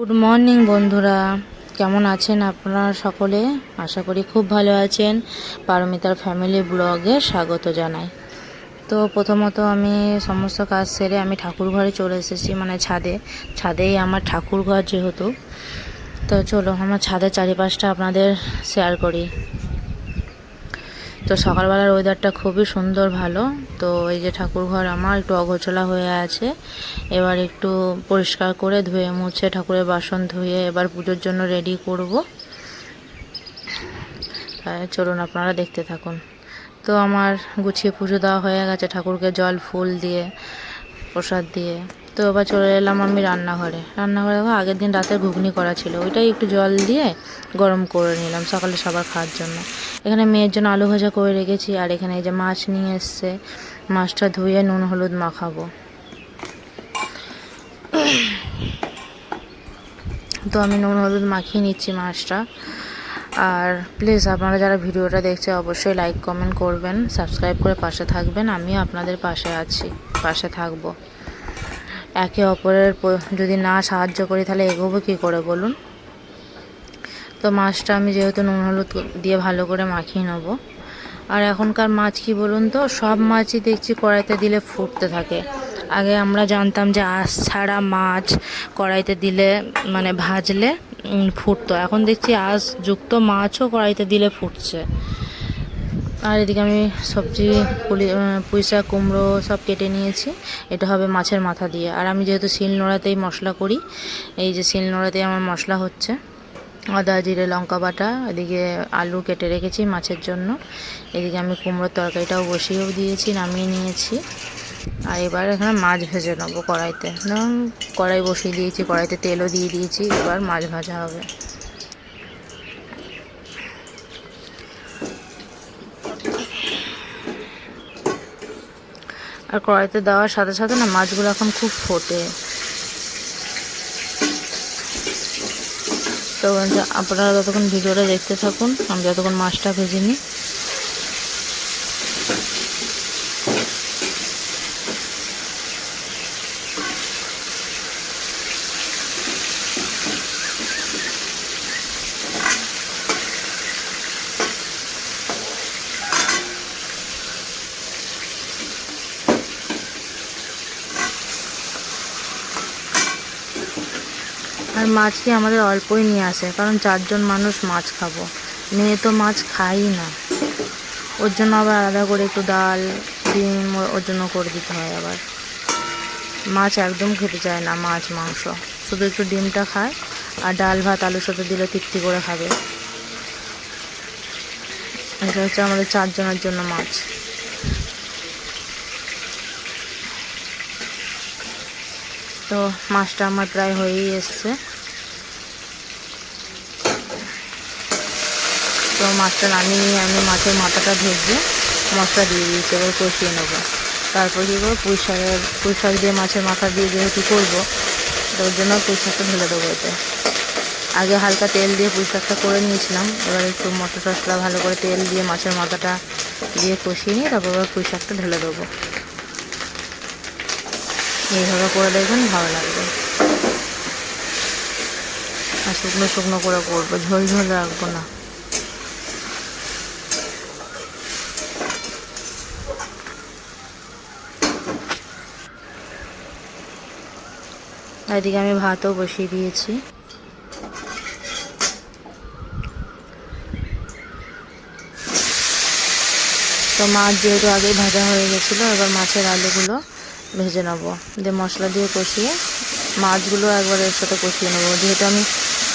Good morning বন্ধুরা, কেমন আছেন আপনারা সকলে? আশা করি খুব ভালো আছেন। পারমিতার ফ্যামিলি ব্লগে স্বাগত জানাই। তো প্রথমত আমি সমস্ত কাজ সেরে আমি ঠাকুর ঘরে চলে এসেছি, মানে ছাদেই আমার ঠাকুর ঘর যেহেতু। তো চলো আমার ছাদের চারিপাশটা আপনাদের শেয়ার করি। তো সকালবেলার ওয়েদারটা খুবই সুন্দর, ভালো। তো এই যে ঠাকুর ঘর আমার একটু অগোছলা হয়ে আছে, এবার একটু পরিষ্কার করে ধুয়ে মুছে ঠাকুরের বাসন ধুয়ে এবার পুজোর জন্য রেডি করব। চলুন আপনারা দেখতে থাকুন। তো আমার গুছিয়ে পুজো দেওয়া হয়ে গেছে, ঠাকুরকে জল ফুল দিয়ে প্রসাদ দিয়ে। তো এবার চলে এলাম আমি রান্নাঘরে। আগের দিন রাতে ঘুগনি করা ছিল, ওইটাই একটু জল দিয়ে গরম করে নিলাম সকালে সবার খাওয়ার জন্য। এখানে মেয়ের জন্য আলু ভাজা করে রেখেছি, আর এখানে এই যে মাছ নিয়ে এসছে, মাছটা ধুয়ে নুন হলুদ মাখাবো। তো আমি নুন হলুদ মাখিয়ে নিচ্ছি মাছটা। আর প্লিজ আপনারা যারা ভিডিওটা দেখছে অবশ্যই লাইক কমেন্ট করবেন, সাবস্ক্রাইব করে পাশে থাকবেন। আমিও আপনাদের পাশে থাকবো। একে অপরের যদি না সাহায্য করি তাহলে এগোবো কী করে বলুন। তো মাছটা আমি যেহেতু নুন হলুদ দিয়ে ভালো করে মাখিয়ে নেবো। আর এখনকার মাছ কি বলুন তো, সব মাছই দেখছি কড়াইতে দিলে ফুটতে থাকে। আগে আমরা জানতাম যে আঁশ ছাড়া মাছ কড়াইতে দিলে মানে ভাজলে ফুটতো, এখন দেখছি আঁশ যুক্ত মাছও কড়াইতে দিলে ফুটছে। আর এদিকে আমি সবজি পুঁই শাক কুমড়ো সব কেটে নিয়েছি, এটা হবে মাছের মাথা দিয়ে। আর আমি যেহেতু শিলনোড়াতেই মশলা করি, এই যে শিলনোড়াতেই আমার মশলা হচ্ছে, আদা জিরে লঙ্কা বাটা। এদিকে আলু কেটে রেখেছি মাছের জন্য, এদিকে আমি কুমড়োর তরকারিটাও বসিয়েও দিয়েছি, নামিয়ে নিয়েছি। আর এবার এখানে মাছ ভেজে নেবো কড়াইতে। কড়াই বসিয়ে দিয়েছি, কড়াইতে তেলও দিয়ে দিয়েছি, এবার মাছ ভাজা হবে। আর কড়াইতে দেওয়ার সাথে সাথে না মাছগুলো এখন খুব ফোটে। তো আপনারা যতক্ষণ ভিডিওটা দেখতে থাকুন, আমি যতক্ষণ মাছটা ভেজে নিই। আর মাছ কি আমাদের অল্পই নিয়ে আসে, কারণ 4 জন মানুষ মাছ খাবো। মেয়ে তো মাছ খাই না, ওর জন্য আবার আলাদা করে একটু ডাল ডিম ওর জন্য করে দিতে হয়। আবার মাছ একদম খেতে চায় না, মাছ মাংস শুধু একটু ডিমটা খায়, আর ডাল ভাত আলুর সাথে দিলে তৃপ্তি করে খাবে। এটা হচ্ছে আমাদের 4 জনের জন্য মাছ। তো মাছটা আমার প্রায় হয়েই এসছে। তো মাছটা নামিয়ে নিয়ে আমি মাছের মাথাটা ভেজে মশলা দিয়ে দিয়েছি, এবার কষিয়ে নেবো। তারপর কী করবো, পুঁই শাক দিয়ে মাছের মাথা দিয়ে যেহেতু করবো, তো ওর জন্য পুঁই শাকটা ঢেলে দেবো এতে। আগে হালকা তেল দিয়ে পুঁই শাকটা করে নিয়েছিলাম, এবার একটু মশলা ভালো করে তেল দিয়ে মাছের মাথাটা দিয়ে কষিয়ে নিয়ে তারপর আবার পুঁই শাকটা ঢেলে দেবো। এইভাবে করে দেখবেন, ভালো লাগবে। আর শুকনো শুকনো করে করবো, ঝোল ঝোল রাখবো না। এদিকে আমি ভাতও বসিয়ে দিয়েছি। তো মাছ যেহেতু আগেই ভাজা হয়ে গেছিলো, এবার মাছের আলুগুলো ভেজে নেবো, দিয়ে মশলা দিয়ে কষিয়ে মাছগুলো একবার এর সাথে কষিয়ে নেবো। যেহেতু আমি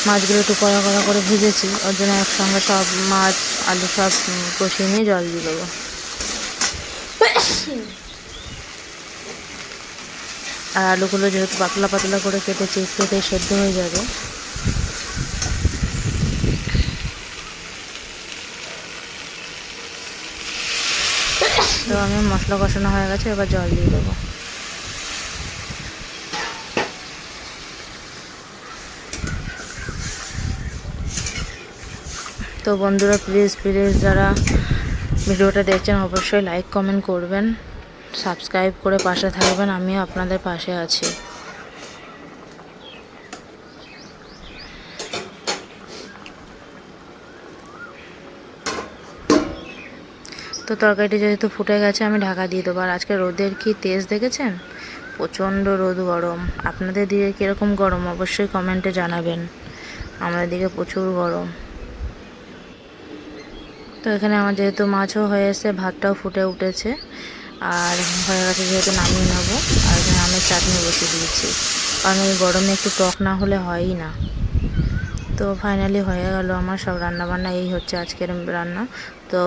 মাছগুলো একটু কড়া কড়া করে ভেজেছি, ওর জন্য একসঙ্গে সব মাছ আলু সব কষিয়ে নিয়ে জল দিয়ে দেবো। আর আলুগুলো যেহেতু পাতলা পাতলা করে কেটেছি, একটুতেই সেদ্ধ হয়ে যাবে। তো আমি মশলা কষানো হয়ে গেছে, এবার জল দিয়ে দেবো। তো বন্ধুরা প্লিজ যারা ভিডিওটা দেখছেন অবশ্যই লাইক কমেন্ট করবেন, সাবস্ক্রাইব করে পাশে থাকবেন। আমিও আপনাদের পাশে আছি। তো তরকারিটি যেহেতু ফুটে গেছে আমি ঢাকা দিয়ে দেবো। আর আজকে রোদের কি তেজ দেখেছেন, প্রচণ্ড রোদ গরম। আপনাদের দিকে কীরকম গরম অবশ্যই কমেন্টে জানাবেন। আমাদের দিকে প্রচুর গরম। তো এখানে আমার যেহেতু মাছও হয়ে এসে, ভাতটাও ফুটে উঠেছে আর হয়ে গেছে, যেহেতু নামিয়ে নেবো। আর এখানে আমের চাটনি বসিয়ে দিয়েছি, কারণ এই গরমে একটু টক না হলে হয়ই না। তো ফাইনালি হয়ে গেল আমার সব রান্নাবান্না। এই হচ্ছে আজকের রান্না। তো